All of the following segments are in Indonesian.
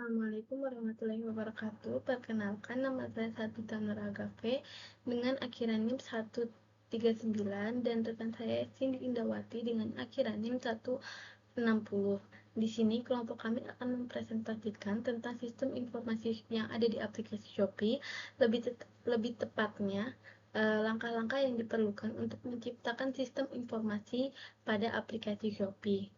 Assalamualaikum warahmatullahi wabarakatuh. Perkenalkan, nama saya Sabita Nuragafe dengan akhiran NIM 139 dan rekan saya Cindy Indawati dengan akhiran NIM 160. Di sini kelompok kami akan mempresentasikan tentang sistem informasi yang ada di aplikasi Shopee, lebih tepatnya langkah-langkah yang diperlukan untuk menciptakan sistem informasi pada aplikasi Shopee.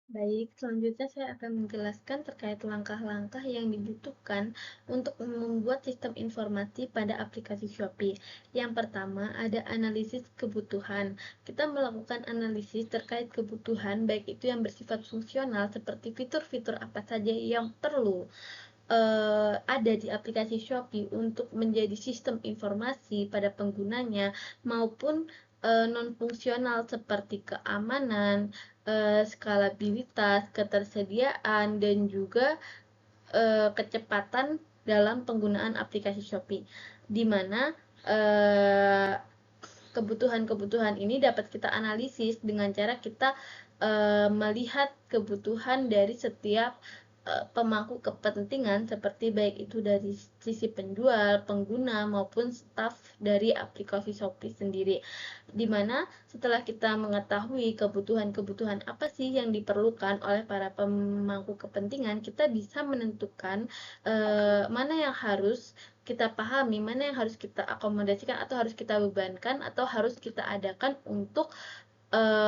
Baik, selanjutnya saya akan menjelaskan terkait langkah-langkah yang dibutuhkan untuk membuat sistem informasi pada aplikasi Shopee. Yang pertama, ada analisis kebutuhan. Kita melakukan analisis terkait kebutuhan, baik itu yang bersifat fungsional seperti fitur-fitur apa saja yang perlu ada di aplikasi Shopee untuk menjadi sistem informasi pada penggunanya, maupun non-fungsional seperti keamanan, skalabilitas, ketersediaan, dan juga kecepatan dalam penggunaan aplikasi Shopee, di mana kebutuhan-kebutuhan ini dapat kita analisis dengan cara kita melihat kebutuhan dari setiap pemangku kepentingan, seperti baik itu dari sisi penjual, pengguna, maupun staf dari aplikasi Shopee sendiri. Dimana setelah kita mengetahui kebutuhan-kebutuhan apa sih yang diperlukan oleh para pemangku kepentingan, kita bisa menentukan mana yang harus kita pahami, mana yang harus kita akomodasikan atau harus kita bebankan atau harus kita adakan untuk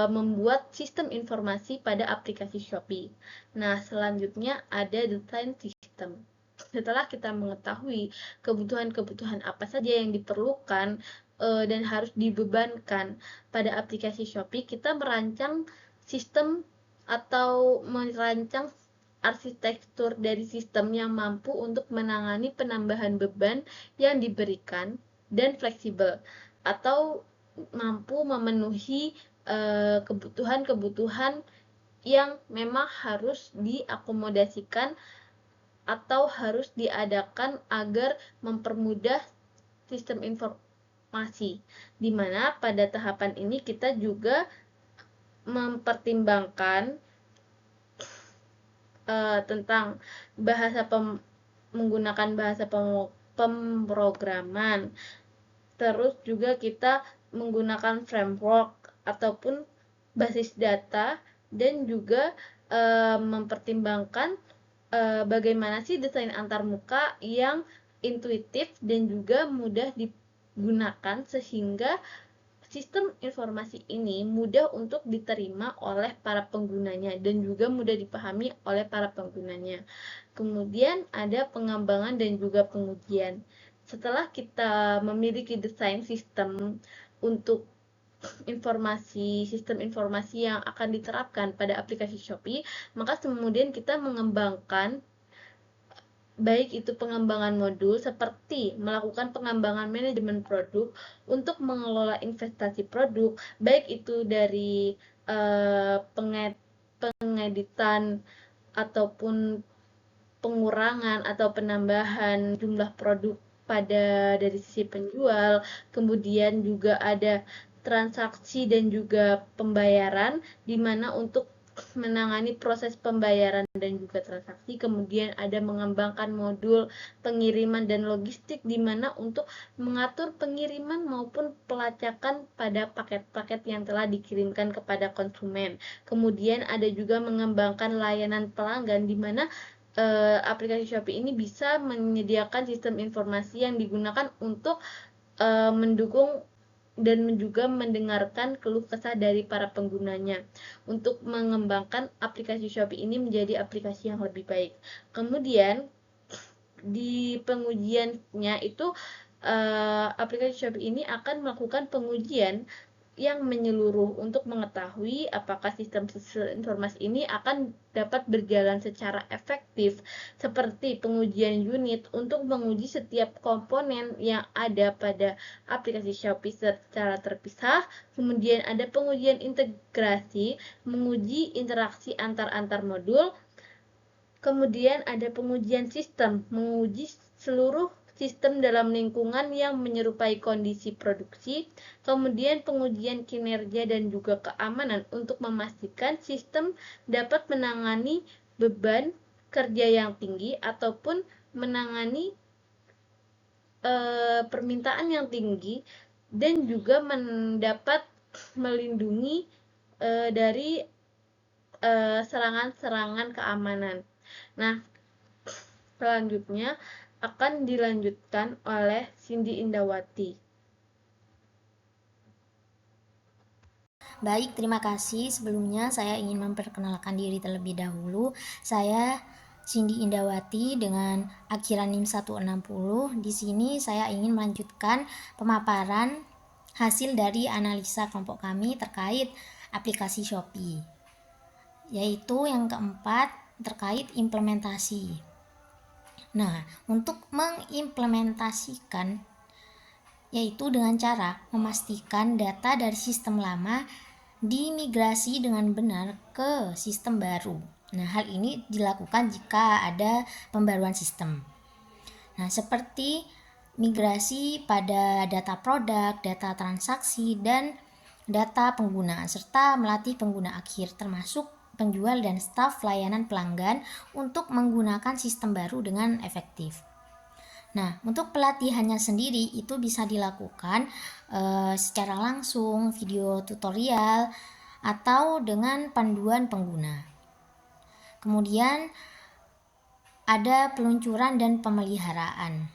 membuat sistem informasi pada aplikasi Shopee. Nah, selanjutnya ada desain sistem. Setelah kita mengetahui kebutuhan-kebutuhan apa saja yang diperlukan dan harus dibebankan pada aplikasi Shopee, kita merancang sistem atau merancang arsitektur dari sistem yang mampu untuk menangani penambahan beban yang diberikan dan fleksibel, atau mampu memenuhi kebutuhan-kebutuhan yang memang harus diakomodasikan atau harus diadakan agar mempermudah sistem informasi, di mana pada tahapan ini kita juga mempertimbangkan tentang menggunakan bahasa pemrograman. Terus juga kita menggunakan framework ataupun basis data, dan juga mempertimbangkan bagaimana sih desain antarmuka yang intuitif dan juga mudah digunakan sehingga sistem informasi ini mudah untuk diterima oleh para penggunanya dan juga mudah dipahami oleh para penggunanya. Kemudian ada pengembangan dan juga pengujian. Setelah kita memiliki desain sistem untuk sistem informasi yang akan diterapkan pada aplikasi Shopee, maka kemudian kita mengembangkan baik itu pengembangan modul seperti melakukan pengembangan manajemen produk untuk mengelola investasi produk, baik itu dari pengeditan ataupun pengurangan atau penambahan jumlah produk dari sisi penjual. Kemudian juga ada transaksi dan juga pembayaran, di mana untuk menangani proses pembayaran dan juga transaksi. Kemudian ada mengembangkan modul pengiriman dan logistik, di mana untuk mengatur pengiriman maupun pelacakan pada paket-paket yang telah dikirimkan kepada konsumen. Kemudian ada juga mengembangkan layanan pelanggan, di mana aplikasi Shopee ini bisa menyediakan sistem informasi yang digunakan untuk mendukung dan juga mendengarkan keluh kesah dari para penggunanya untuk mengembangkan aplikasi Shopee ini menjadi aplikasi yang lebih baik. Kemudian di pengujiannya itu aplikasi Shopee ini akan melakukan pengujian yang menyeluruh untuk mengetahui apakah sistem informasi ini akan dapat berjalan secara efektif, seperti pengujian unit untuk menguji setiap komponen yang ada pada aplikasi Shopee secara terpisah. Kemudian ada pengujian integrasi, menguji interaksi antar modul. Kemudian ada pengujian sistem, menguji seluruh sistem dalam lingkungan yang menyerupai kondisi produksi. Kemudian pengujian kinerja dan juga keamanan untuk memastikan sistem dapat menangani beban kerja yang tinggi ataupun menangani permintaan yang tinggi, dan juga mendapat melindungi dari serangan-serangan keamanan. Nah, selanjutnya akan dilanjutkan oleh Cindy Indawati. Baik, terima kasih. Sebelumnya saya ingin memperkenalkan diri terlebih dahulu. Saya Cindy Indawati dengan akhiran NIM 160. Di sini saya ingin melanjutkan pemaparan hasil dari analisa kelompok kami terkait aplikasi Shopee. Yaitu yang keempat terkait implementasi. Nah, untuk mengimplementasikan yaitu dengan cara memastikan data dari sistem lama dimigrasi dengan benar ke sistem baru. Nah, hal ini dilakukan jika ada pembaruan sistem. Nah, seperti migrasi pada data produk, data transaksi, dan data pengguna, serta melatih pengguna akhir termasuk penjual dan staf layanan pelanggan untuk menggunakan sistem baru dengan efektif. Nah, untuk pelatihannya sendiri itu bisa dilakukan secara langsung, video tutorial, atau dengan panduan pengguna. Kemudian ada peluncuran dan pemeliharaan.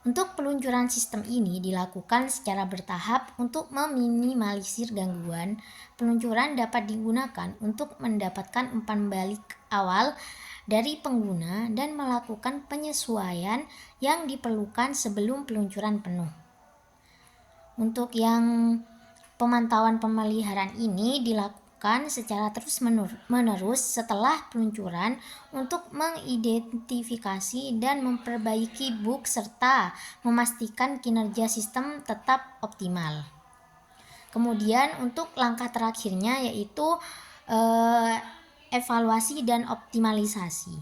Untuk peluncuran sistem ini dilakukan secara bertahap untuk meminimalisir gangguan. Peluncuran dapat digunakan untuk mendapatkan umpan balik awal dari pengguna dan melakukan penyesuaian yang diperlukan sebelum peluncuran penuh. Untuk yang pemantauan pemeliharaan ini dilakukan secara terus-menerus setelah peluncuran untuk mengidentifikasi dan memperbaiki bug serta memastikan kinerja sistem tetap optimal. Kemudian untuk langkah terakhirnya yaitu evaluasi dan optimalisasi.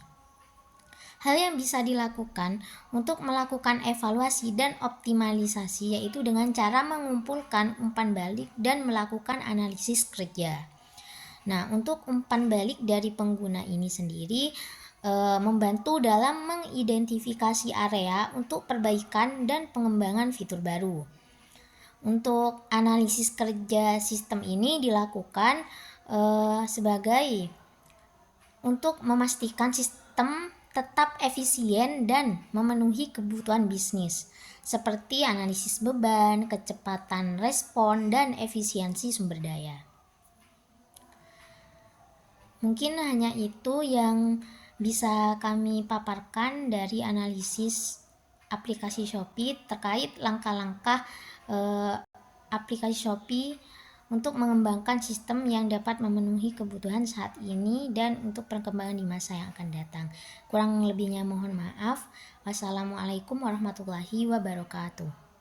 Hal yang bisa dilakukan untuk melakukan evaluasi dan optimalisasi yaitu dengan cara mengumpulkan umpan balik dan melakukan analisis kerja. Nah, untuk umpan balik dari pengguna ini sendiri membantu dalam mengidentifikasi area untuk perbaikan dan pengembangan fitur baru. Untuk analisis kerja sistem ini dilakukan sebagai untuk memastikan sistem tetap efisien dan memenuhi kebutuhan bisnis, seperti analisis beban, kecepatan respon, dan efisiensi sumber daya. Mungkin hanya itu yang bisa kami paparkan dari analisis aplikasi Shopee terkait langkah-langkah aplikasi Shopee untuk mengembangkan sistem yang dapat memenuhi kebutuhan saat ini dan untuk perkembangan di masa yang akan datang. Kurang lebihnya mohon maaf. Wassalamualaikum warahmatullahi wabarakatuh.